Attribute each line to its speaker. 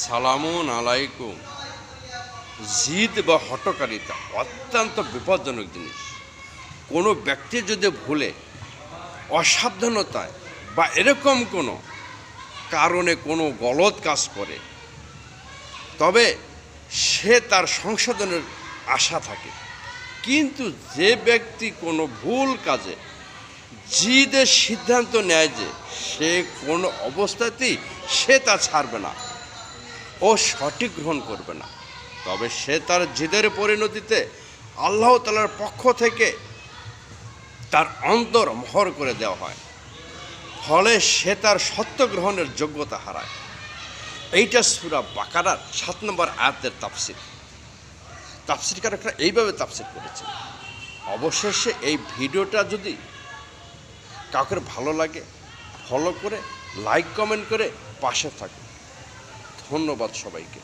Speaker 1: সালামুন আলাইকুম। জিদ বা হঠকারিতা অত্যন্ত বিপজ্জনক জিনিস। কোনো ব্যক্তি যদি ভুলে, অসাবধানতায় বা এরকম কোনো কারণে কোনো গলদ কাজ করে, তবে সে তার সংশোধনের আশা থাকে। কিন্তু যে ব্যক্তি কোনো ভুল কাজে জিদের সিদ্ধান্ত নেয় যে সে কোনো অবস্থাতেই সে তা ছাড়বে না ও সঠিক গ্রহণ করবে না, তবে সে তার জিদের পরিণতিতে আল্লাহ তাআলার পক্ষ থেকে তার অন্তর মোহর করে দেওয়া হয়, ফলে সে তার সত্য গ্রহণের যোগ্যতা হারায়। এইটা সূরা বাকারার ৭ নম্বর আয়াতের তাফসীরকাররা এইভাবে তাফসীর করেছে। অবশেষে এই ভিডিওটা যদি কাউকে ভালো লাগে, ফলো করে লাইক কমেন্ট করে পাশে থাকুন। ধন্যবাদ সবাইকে।